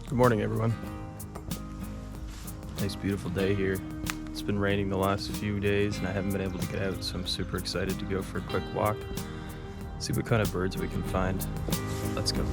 Good morning, everyone. Nice beautiful day here. It's been raining the last few days and I haven't been able to get out, so I'm super excited to go for a quick walk, see what kind of birds we can find. Let's go.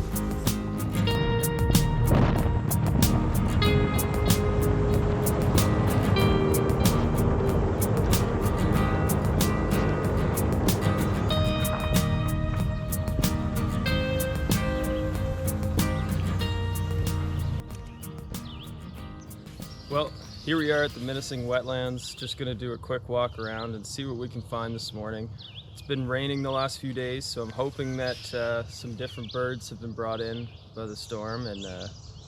Well, here we are at the Menacing Wetlands. Just gonna do a quick walk around and see what we can find this morning. It's been raining the last few days, so I'm hoping that some different birds have been brought in by the storm, and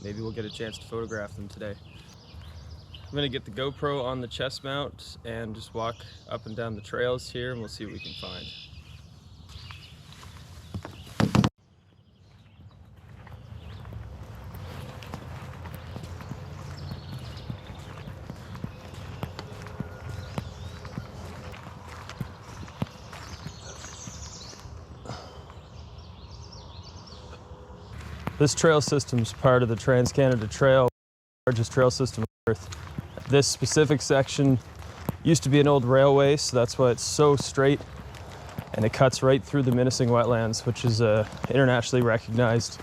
maybe we'll get a chance to photograph them today. I'm gonna get the GoPro on the chest mount and just walk up and down the trails here, and we'll see what we can find. This trail system is part of the Trans-Canada Trail, the largest trail system on Earth. This specific section used to be an old railway, so that's why it's so straight, and it cuts right through the Menacing Wetlands, which is a internationally recognized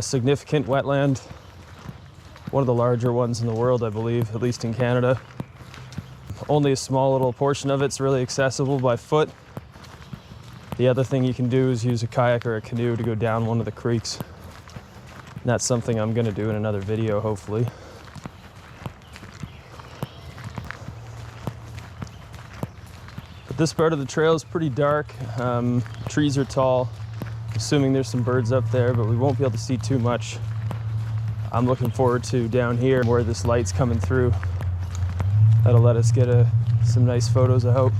significant wetland, one of the larger ones in the world, I believe, at least in Canada. Only a small little portion of it's really accessible by foot. The other thing you can do is use a kayak or a canoe to go down one of the creeks. And that's something I'm going to do in another video, hopefully. But this part of the trail is pretty dark. Trees are tall. Assuming there's some birds up there, but we won't be able to see too much. I'm looking forward to down here where this light's coming through. That'll let us get some nice photos, I hope.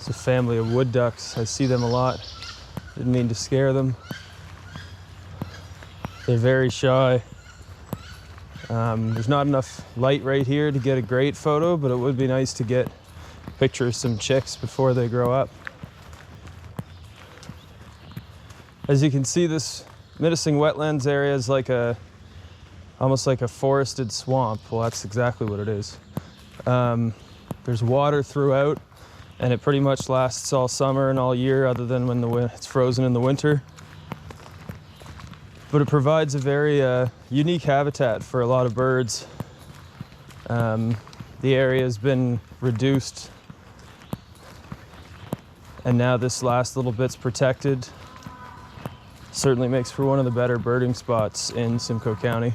A family of wood ducks. I see them a lot. Didn't mean to scare them. They're very shy. There's not enough light right here to get a great photo, but it would be nice to get a picture of some chicks before they grow up. As you can see, this Menacing Wetlands area is almost like a forested swamp. Well, that's exactly what it is. There's water throughout, and it pretty much lasts all summer and all year, other than when it's frozen in the winter. But it provides a very unique habitat for a lot of birds. The area has been reduced, and now this last little bit's protected. Certainly makes for one of the better birding spots in Simcoe County.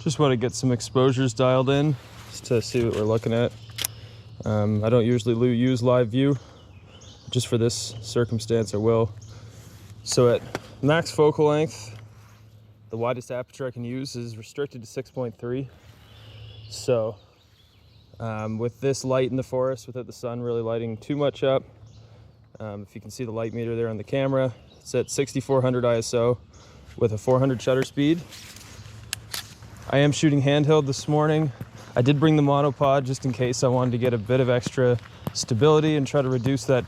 Just want to get some exposures dialed in just to see what we're looking at. I don't usually use live view. Just for this circumstance I will. So at max focal length, the widest aperture I can use is restricted to 6.3. So with this light in the forest, without the sun really lighting too much up, if you can see the light meter there on the camera, it's at 6400 ISO with a 400 shutter speed. I am shooting handheld this morning. I did bring the monopod just in case I wanted to get a bit of extra stability and try to reduce that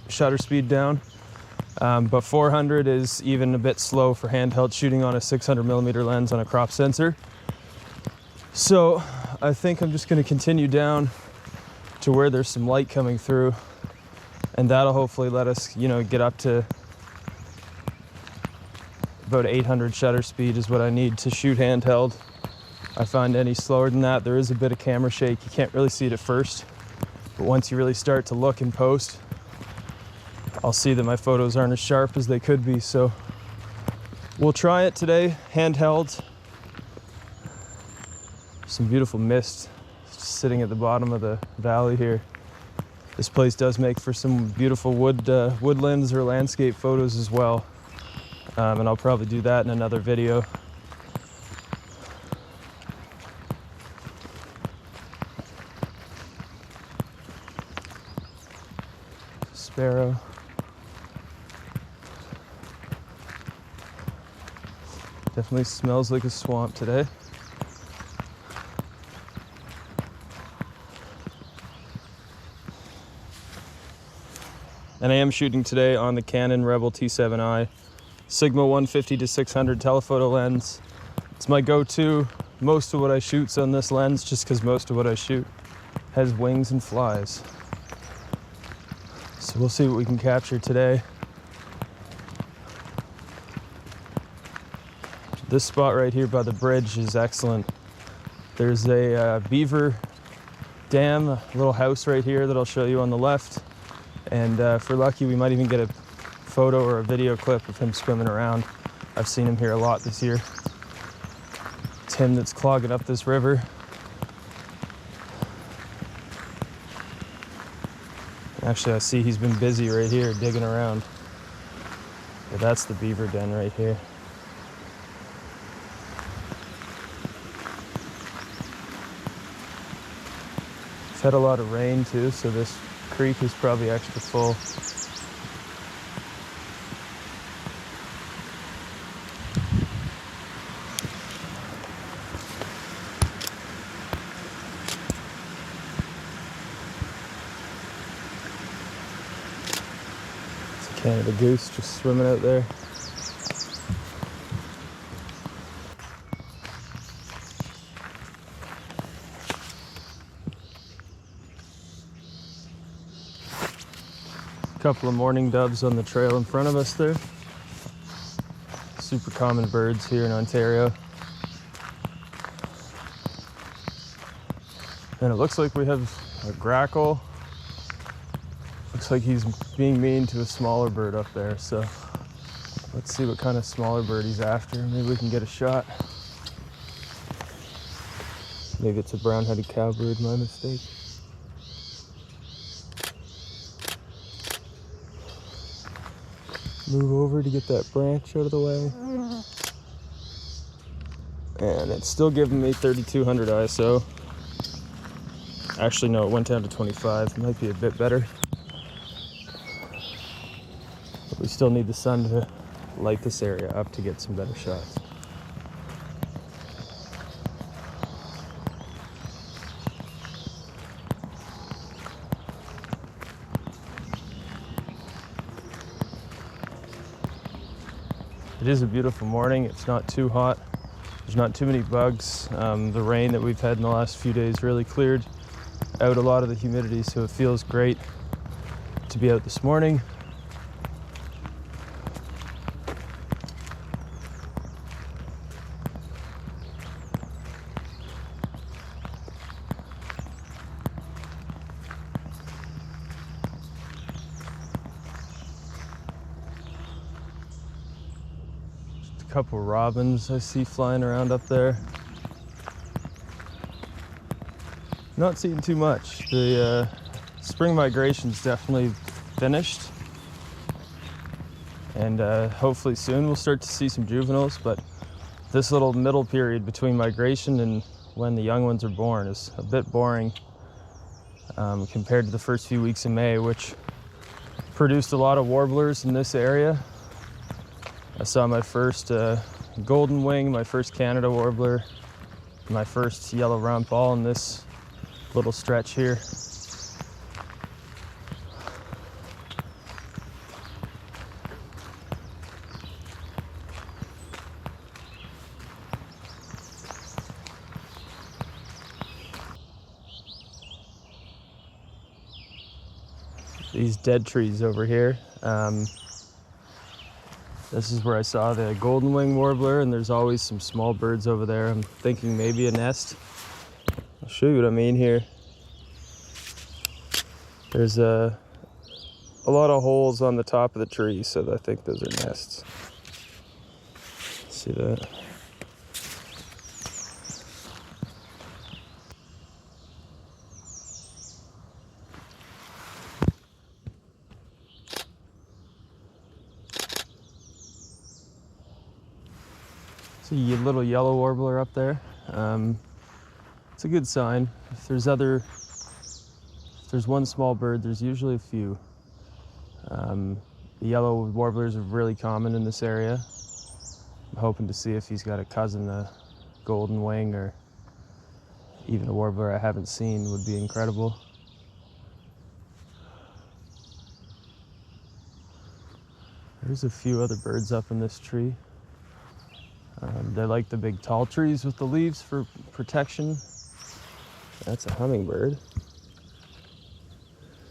shutter speed down. But 400 is even a bit slow for handheld shooting on a 600mm lens on a crop sensor. So I think I'm just going to continue down to where there's some light coming through, and that'll hopefully let us, get up to about 800 shutter speed is what I need to shoot handheld. I find any slower than that, there is a bit of camera shake. You can't really see it at first, but once you really start to look in post, I'll see that my photos aren't as sharp as they could be. So we'll try it today, handheld. Some beautiful mist just sitting at the bottom of the valley here. This place does make for some beautiful woodlands or landscape photos as well. And I'll probably do that in another video. sparrow. Definitely smells like a swamp today. And I am shooting today on the Canon Rebel T7i Sigma 150-600 telephoto lens. It's my go-to. Most of what I shoot's on this lens, just because most of what I shoot has wings and flies. So we'll see what we can capture today. This spot right here by the bridge is excellent. There's a beaver dam, a little house right here that I'll show you on the left. And if we're lucky, we might even get a photo or a video clip of him swimming around. I've seen him here a lot this year. It's him that's clogging up this river. Actually, I see he's been busy right here digging around. But that's the beaver den right here. It's had a lot of rain too, so this creek is probably extra full. It's a Canada goose just swimming out there. Couple of mourning doves on the trail in front of us there. Super common birds here in Ontario. And it looks like we have a grackle. Looks like he's being mean to a smaller bird up there, so let's see what kind of smaller bird he's after. Maybe we can get a shot. Maybe it's a brown-headed cowbird, my mistake. Move over to get that branch out of the way. And it's still giving me 3200 ISO. Actually, no, it went down to 25. It might be a bit better. But we still need the sun to light this area up to get some better shots. It is a beautiful morning. It's not too hot. There's not too many bugs. The rain that we've had in the last few days really cleared out a lot of the humidity, so it feels great to be out this morning. Couple robins I see flying around up there. Not seeing too much. The spring migration's definitely finished, and hopefully soon we'll start to see some juveniles, but this little middle period between migration and when the young ones are born is a bit boring compared to the first few weeks in May, which produced a lot of warblers in this area. I saw my first golden wing, my first Canada warbler, my first yellow rump, all in this little stretch here. These dead trees over here. This is where I saw the golden wing warbler, and there's always some small birds over there. I'm thinking maybe a nest. I'll show you what I mean here. There's a lot of holes on the top of the tree, so I think those are nests. See that? See a little yellow warbler up there. It's a good sign. If there's one small bird, there's usually a few. The yellow warblers are really common in this area. I'm hoping to see if he's got a cousin, a golden wing, or even a warbler I haven't seen would be incredible. There's a few other birds up in this tree. They like the big tall trees with the leaves for protection. That's a hummingbird.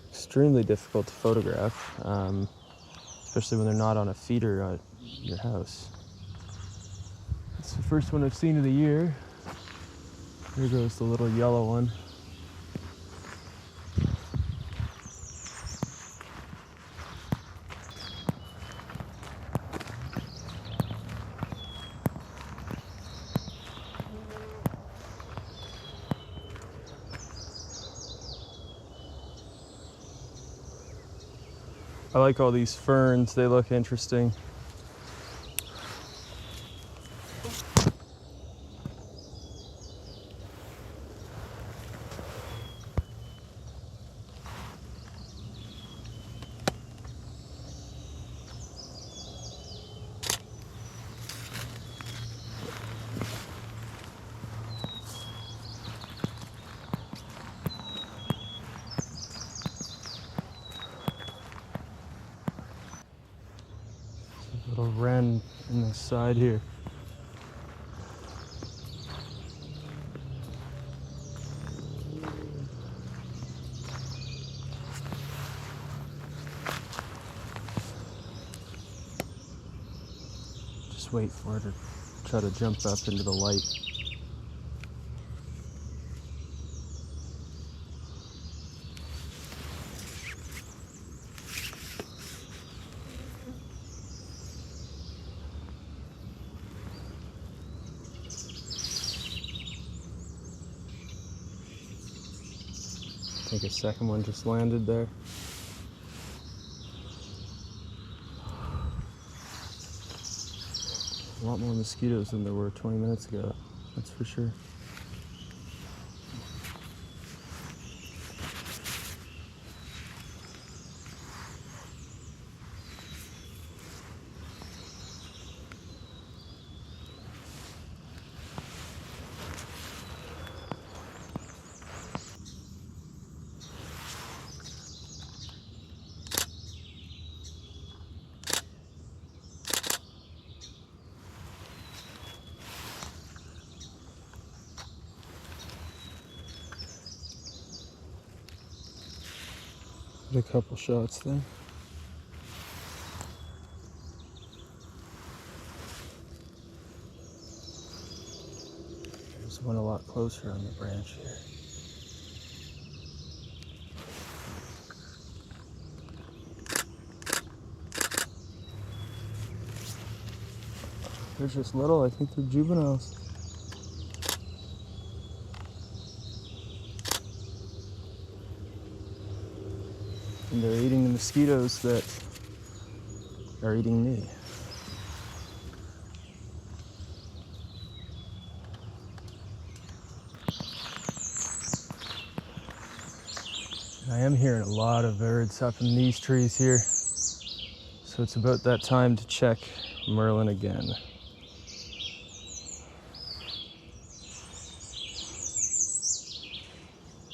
Extremely difficult to photograph, especially when they're not on a feeder at your house. It's the first one I've seen of the year. There goes the little yellow one. I like all these ferns, they look interesting. Little wren in the side here. Just wait for it to try to jump up into the light. I think a second one just landed there. A lot more mosquitoes than there were 20 minutes ago, that's for sure. A couple shots there. There's one a lot closer on the branch here. They're just little, I think they're juveniles. And they're eating the mosquitoes that are eating me. I am hearing a lot of birds up in these trees here. So it's about that time to check Merlin again.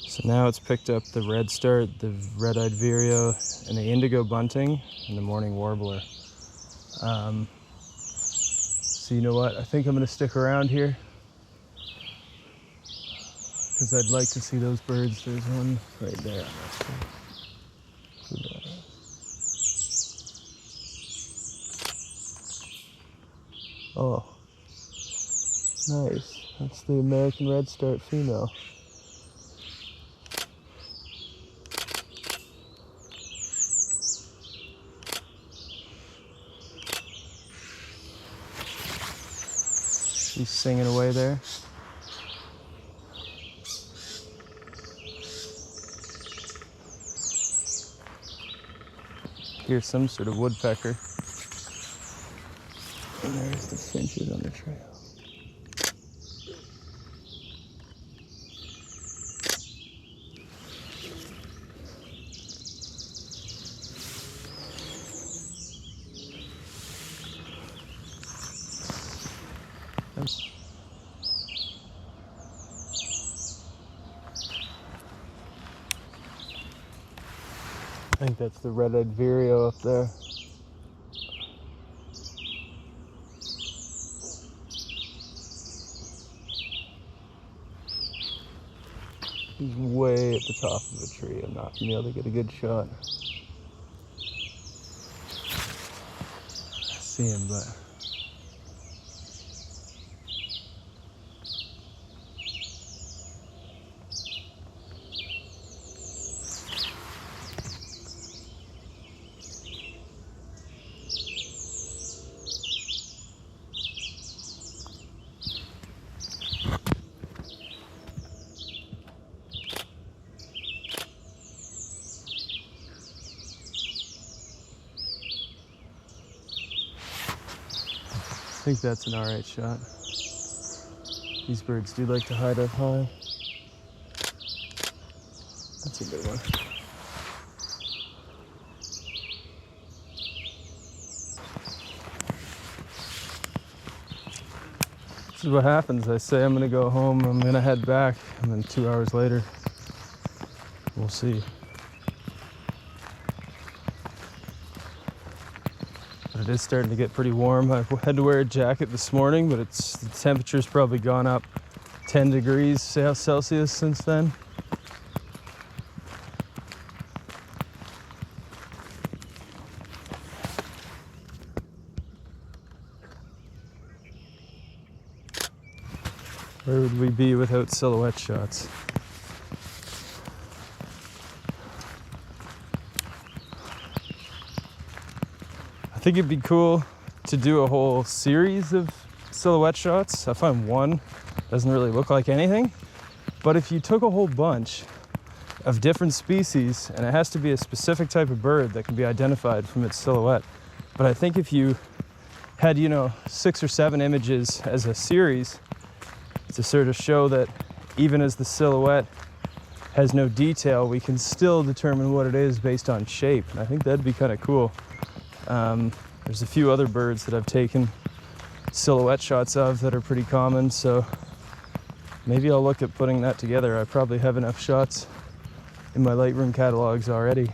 So now it's picked up the redstart, the red-eyed vireo, and the indigo bunting, and the morning warbler. So you know what? I think I'm going to stick around here because I'd like to see those birds. There's one right there. Oh, nice. That's the American redstart female. She's singing away there. Here's some sort of woodpecker. And there's the finches on the trail. I think that's the red-eyed vireo up there. He's way at the top of the tree. I'm not gonna be able to get a good shot. I see him, but I think that's an alright shot. These birds do like to hide up high. That's a good one. This is what happens. I say I'm gonna go home, I'm gonna head back, and then 2 hours later, we'll see. But it is starting to get pretty warm. I had to wear a jacket this morning, but the temperature's probably gone up 10 degrees Celsius since then. Where would we be without silhouette shots? I think it'd be cool to do a whole series of silhouette shots. I find one doesn't really look like anything, but if you took a whole bunch of different species, and it has to be a specific type of bird that can be identified from its silhouette, but I think if you had, 6 or 7 images as a series to sort of show that even as the silhouette has no detail, we can still determine what it is based on shape. And I think that'd be kind of cool. There's a few other birds that I've taken silhouette shots of that are pretty common, so maybe I'll look at putting that together. I probably have enough shots in my Lightroom catalogs already.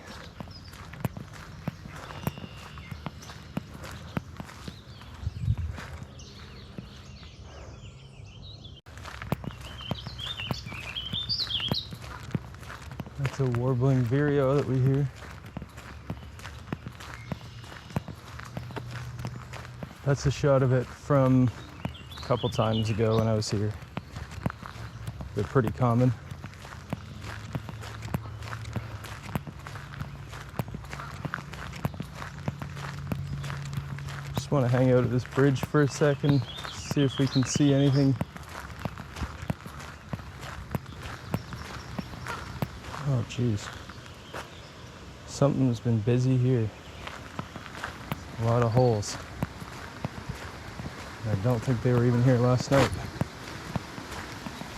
That's a warbling vireo that we hear. That's a shot of it from a couple times ago when I was here. They're pretty common. Just want to hang out at this bridge for a second, see if we can see anything. Oh geez, something's been busy here. A lot of holes. I don't think they were even here last night,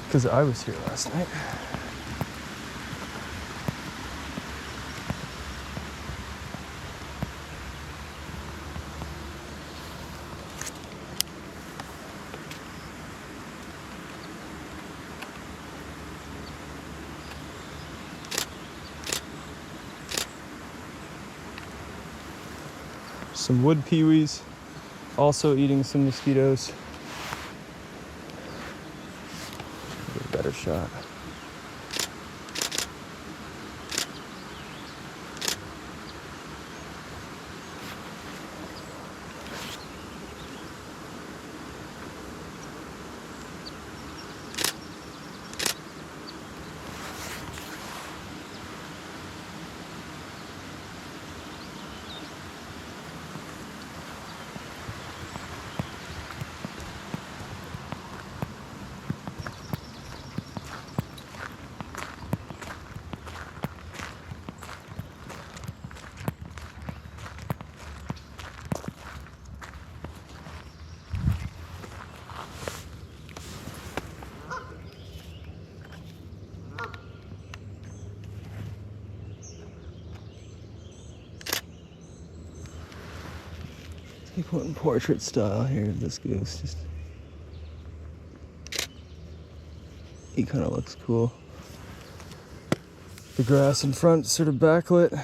because I was here last night. Some wood peewees also eating some mosquitoes. Get a better shot. Take one portrait style here of this goose. He kind of looks cool. The grass in front sort of backlit.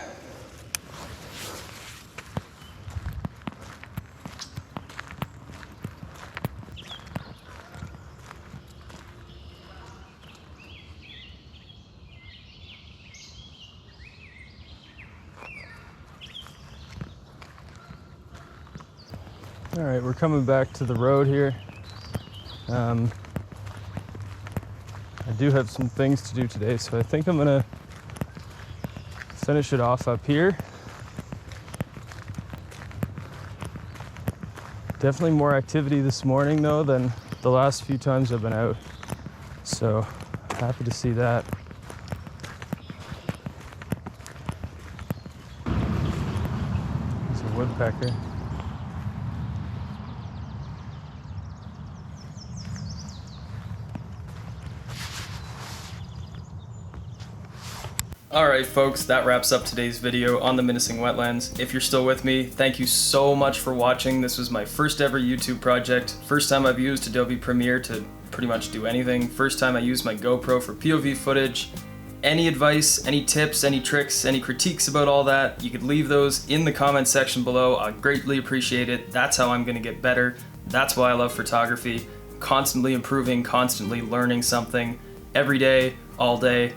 All right, we're coming back to the road here. I do have some things to do today, so I think I'm gonna finish it off up here. Definitely more activity this morning though than the last few times I've been out. So happy to see that. There's a woodpecker. Alright folks, that wraps up today's video on the menacing wetlands. If you're still with me, thank you so much for watching. This was my first ever YouTube project. First time I've used Adobe Premiere to pretty much do anything. First time I used my GoPro for POV footage. Any advice, any tips, any tricks, any critiques about all that, you could leave those in the comment section below. I'd greatly appreciate it. That's how I'm gonna get better. That's why I love photography. Constantly improving, constantly learning something every day, all day.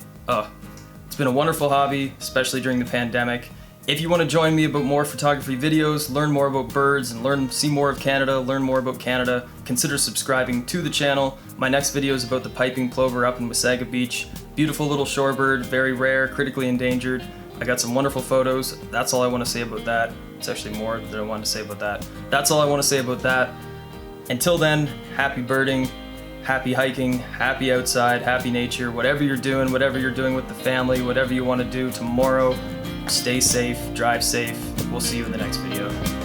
It's been a wonderful hobby, especially during the pandemic. If you want to join me about more photography videos, learn more about birds, and see more of Canada, learn more about Canada, consider subscribing to the channel. My next video is about the piping plover up in Wasaga Beach. Beautiful little shorebird, very rare, critically endangered. I got some wonderful photos. That's all I want to say about that. It's actually more that I wanted to say about that. That's all I want to say about that. Until then, happy birding. Happy hiking, happy outside, happy nature, whatever you're doing with the family, whatever you want to do tomorrow, stay safe, drive safe. We'll see you in the next video.